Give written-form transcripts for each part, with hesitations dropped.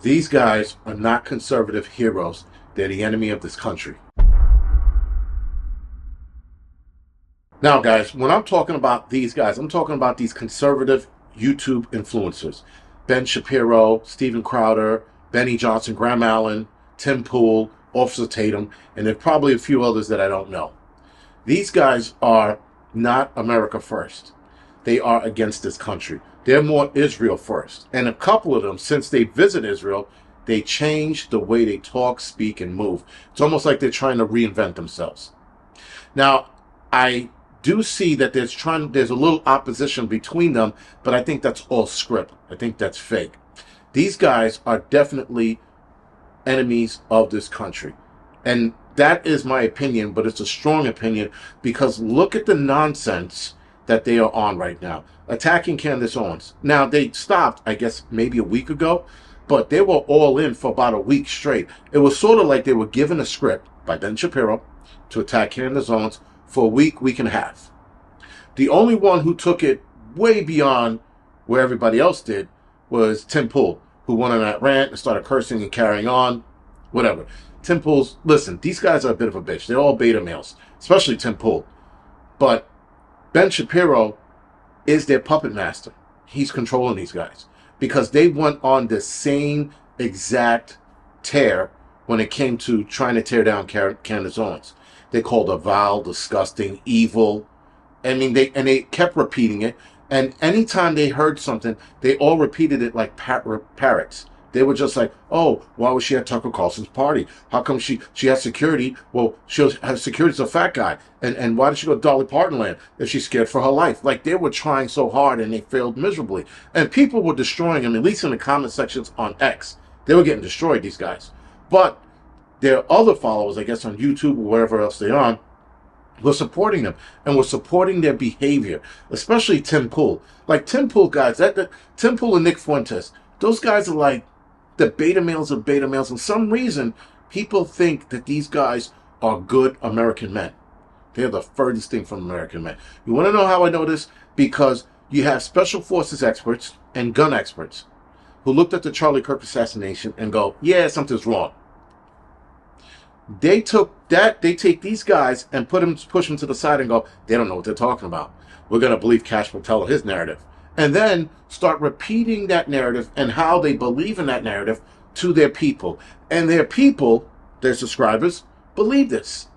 These guys are not conservative heroes. They're the enemy of this country. Now, guys, when I'm talking about these guys, I'm talking about these conservative YouTube influencers. Ben Shapiro, Steven Crowder, Benny Johnson, Graham Allen, Tim Pool, Officer Tatum, and there are probably a few others that I don't know. These guys are not America first. They are against this country. They're more Israel first. And a couple of them, since they visit Israel, they change the way they talk, speak, and move. It's almost like they're trying to reinvent themselves. Now, I do see that there's a little opposition between them, but I think that's all script. I think that's fake. These guys are definitely enemies of this country. And that is my opinion, but it's a strong opinion because look at the nonsense that they are on right now, attacking Candace Owens. Now, they stopped, I guess, maybe a week ago, but they were all in for about a week straight. It was sort of like they were given a script by Ben Shapiro to attack Candace Owens for a week and a half. The only one who took it way beyond where everybody else did was Tim Pool, who went on that rant and started cursing and carrying on, whatever. Tim Pool's, listen, these guys are a bit of a bitch. They're all beta males, especially Tim Pool. But Ben Shapiro is their puppet master. He's controlling these guys because they went on the same exact tear when it came to trying to tear down Candace Owens. They called her vile, disgusting, evil. I mean, they kept repeating it. And anytime they heard something, they all repeated it like parrots. They were just like, oh, why was she at Tucker Carlson's party? How come she has security? Well, she'll have security as a fat guy. And why did she go to Dolly Parton land if she's scared for her life? Like, they were trying so hard and they failed miserably. And people were destroying them, at least in the comment sections on X. They were getting destroyed, these guys. But their other followers, I guess on YouTube or wherever else they're on, were supporting them and were supporting their behavior, especially Tim Pool. Like Tim Pool guys, Tim Pool and Nick Fuentes, those guys are like the beta males of beta males. For some reason, people think that these guys are good American men. They're the furthest thing from American men. You want to know how I know this? Because you have special forces experts and gun experts who looked at the Charlie Kirk assassination and go, yeah, something's wrong. They take these guys and push them to the side and go, they don't know what they're talking about. We're going to believe Cash Patel his narrative. And then start repeating that narrative and how they believe in that narrative to their people. And their people, their subscribers, believe this.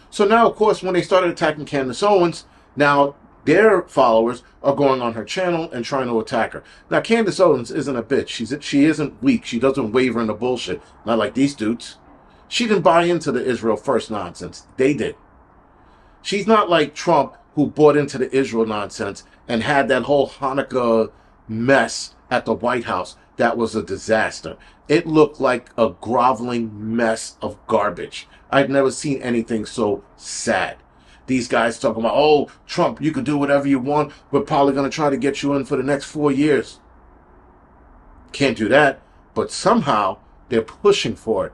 So now, of course, when they started attacking Candace Owens, now their followers are going on her channel and trying to attack her. Now, Candace Owens isn't a bitch. She isn't weak. She doesn't waver in the bullshit. Not like these dudes. She didn't buy into the Israel first nonsense. They did. She's not like Trump, who bought into the Israel nonsense and had that whole Hanukkah mess at the White House. That was a disaster. It looked like a groveling mess of garbage. I've never seen anything so sad. These guys talking about, oh, Trump, you can do whatever you want. We're probably going to try to get you in for the next 4 years. Can't do that. But somehow they're pushing for it.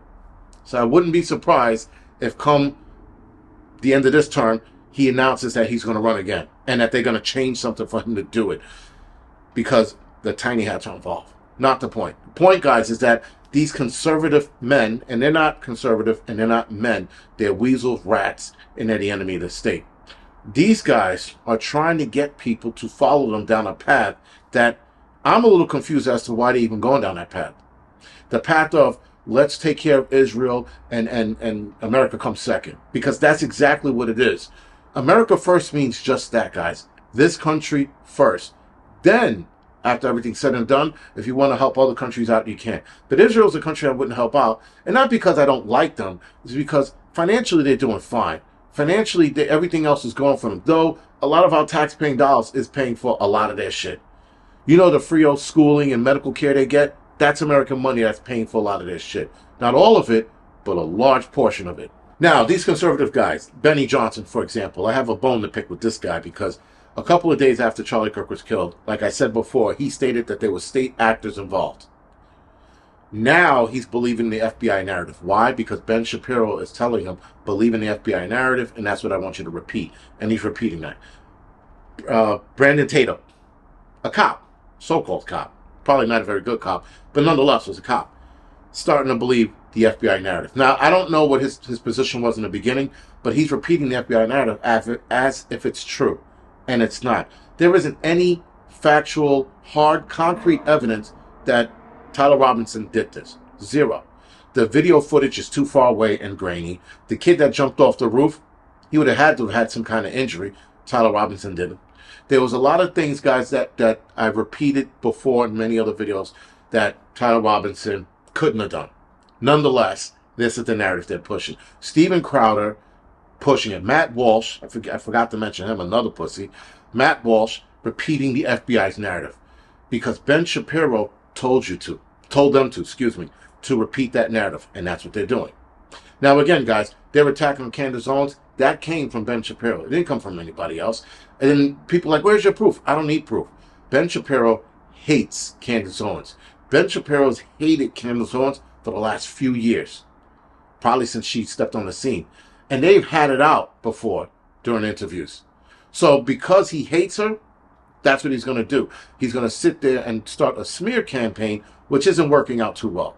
So I wouldn't be surprised if come the end of this term, he announces that he's going to run again and that they're going to change something for him to do it because the tiny hats are involved. Not the point. The point, guys, is that these conservative men, and they're not conservative and they're not men, they're weasels, rats, and they're the enemy of the state. These guys are trying to get people to follow them down a path that I'm a little confused as to why they're even going down that path. The path of let's take care of Israel and America comes second. Because that's exactly what it is. America first means just that, guys. This country first. Then, after everything's said and done, if you want to help other countries out, you can. But Israel's a country I wouldn't help out. And not because I don't like them. It's because financially they're doing fine. Financially, everything else is going for them. Though, a lot of our tax-paying dollars is paying for a lot of their shit. You know the free old schooling and medical care they get? That's American money that's paying for a lot of this shit. Not all of it, but a large portion of it. Now, these conservative guys, Benny Johnson, for example, I have a bone to pick with this guy because a couple of days after Charlie Kirk was killed, like I said before, he stated that there were state actors involved. Now he's believing the FBI narrative. Why? Because Ben Shapiro is telling him, believe in the FBI narrative, and that's what I want you to repeat. And he's repeating that. Brandon Tatum, a cop, so-called cop, probably not a very good cop, but nonetheless was a cop, starting to believe the FBI narrative. Now, I don't know what his position was in the beginning, but he's repeating the FBI narrative as if it's true, and it's not. There isn't any factual, hard, concrete evidence that Tyler Robinson did this. Zero. The video footage is too far away and grainy. The kid that jumped off the roof, he would have had to have had some kind of injury. Tyler Robinson didn't. There was a lot of things, guys, that I've repeated before in many other videos that Tyler Robinson couldn't have done. Nonetheless, this is the narrative they're pushing. Steven Crowder pushing it. Matt Walsh, I forgot to mention him, another pussy. Matt Walsh repeating the FBI's narrative. Because Ben Shapiro told them to repeat that narrative. And that's what they're doing. Now, again, guys, they're attacking Candace Owens. That came from Ben Shapiro. It didn't come from anybody else. And then people are like, where's your proof? I don't need proof. Ben Shapiro hates Candace Owens. Ben Shapiro's hated Candace Owens for the last few years. Probably since she stepped on the scene. And they've had it out before during interviews. So because he hates her, that's what he's going to do. He's going to sit there and start a smear campaign, which isn't working out too well.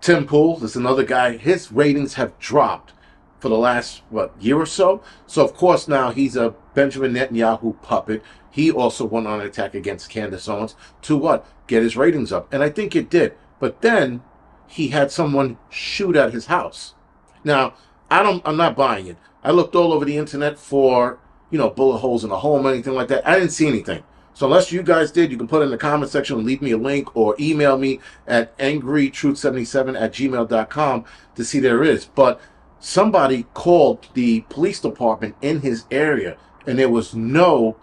Tim Pool is another guy. His ratings have dropped for the last, year or so. So, of course, now he's a Benjamin Netanyahu puppet. He also went on an attack against Candace Owens to get his ratings up. And I think it did. But then he had someone shoot at his house. Now, I'm not buying it. I looked all over the internet for, bullet holes in a home, anything like that. I didn't see anything. So unless you guys did, you can put it in the comment section and leave me a link or email me at angrytruth77@gmail.com to see there is. But somebody called the police department in his area, and there was no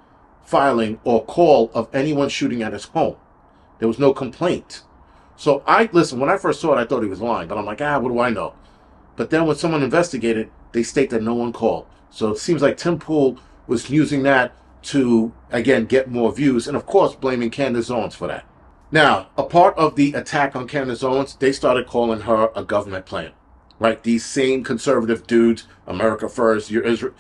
filing or call of anyone shooting at his home. There was no complaint. So listen, when I first saw it, I thought he was lying. But I'm like, what do I know? But then when someone investigated, they state that no one called. So it seems like Tim Pool was using that to, again, get more views. And, of course, blaming Candace Owens for that. Now, a part of the attack on Candace Owens, they started calling her a government plan. Right? These same conservative dudes, America First, Israel,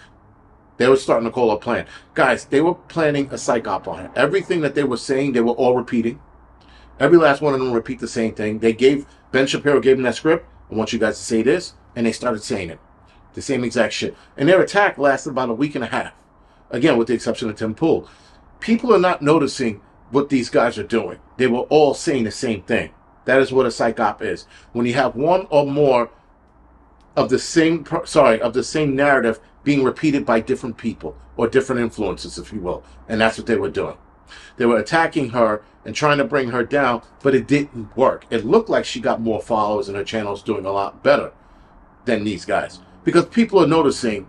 they were starting to call her a plan. Guys, they were planning a psych op on her. Everything that they were saying, they were all repeating. Every last one of them repeat the same thing. Ben Shapiro gave them that script. I want you guys to say this. And they started saying it. The same exact shit. And their attack lasted about a week and a half. Again, with the exception of Tim Pool. People are not noticing what these guys are doing. They were all saying the same thing. That is what a psych op is. When you have one or more of the same narrative being repeated by different people or different influences, if you will. And that's what they were doing. They were attacking her and trying to bring her down, but it didn't work. It looked like she got more followers and her channel's doing a lot better than these guys. Because people are noticing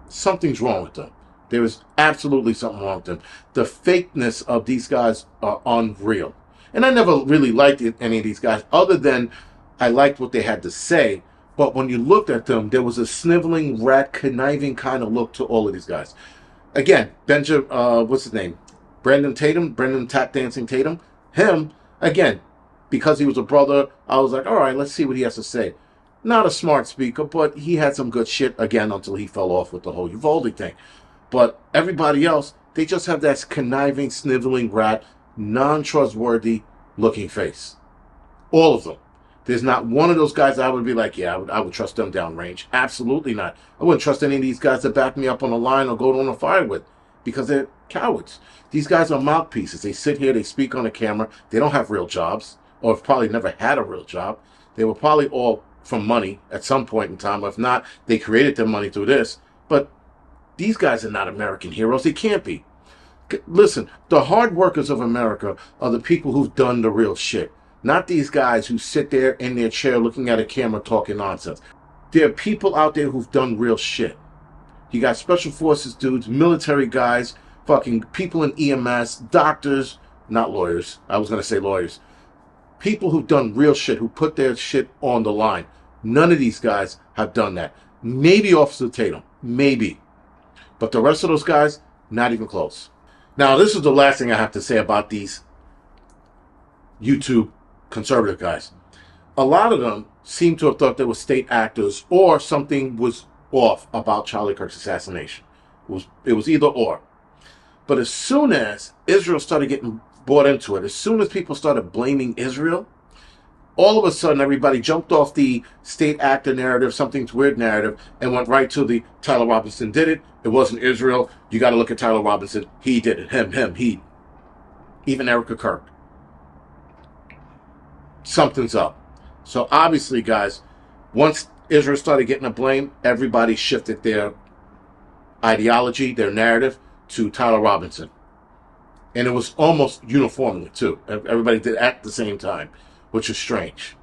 something's wrong with them. There is absolutely something wrong with them. The fakeness of these guys are unreal. And I never really liked any of these guys, other than I liked what they had to say. But when you looked at them, there was a sniveling, rat, conniving kind of look to all of these guys. Again, what's his name? Brendan Tap Dancing Tatum. Him, again, because he was a brother, I was like, all right, let's see what he has to say. Not a smart speaker, but he had some good shit, again, until he fell off with the whole Uvalde thing. But everybody else, they just have that conniving, sniveling, rat, non-trustworthy looking face. All of them. There's not one of those guys I would be like, yeah, I would trust them downrange. Absolutely not. I wouldn't trust any of these guys that back me up on the line or go on a fire with, because they're cowards. These guys are mouthpieces. They sit here, they speak on the camera. They don't have real jobs, or have probably never had a real job. They were probably all from money at some point in time. If not, they created their money through this. But these guys are not American heroes. They can't be. Listen, the hard workers of America are the people who've done the real shit. Not these guys who sit there in their chair looking at a camera talking nonsense. There are people out there who've done real shit. You got special forces dudes, military guys, fucking people in EMS, doctors, not lawyers. I was going to say lawyers. People who've done real shit, who put their shit on the line. None of these guys have done that. Maybe Officer Tatum. Maybe. But the rest of those guys, not even close. Now, this is the last thing I have to say about these YouTube conservative guys. A lot of them seem to have thought they were state actors, or something was off about Charlie Kirk's assassination. It was either or. But as soon as Israel started getting bought into it. As soon as people started blaming Israel, all of a sudden everybody jumped off the state actor narrative, something's weird narrative, and went right to the Tyler Robinson did it. It wasn't Israel. You got to look at Tyler Robinson. He did it. He. Even Erica Kirk. Something's up. So obviously, guys, once Israel started getting the blame, everybody shifted their ideology, their narrative, to Tyler Robinson. And it was almost uniformly, too. Everybody did it at the same time, which is strange.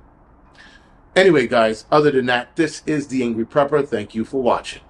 Anyway, guys, other than that, this is The Angry Prepper. Thank you for watching.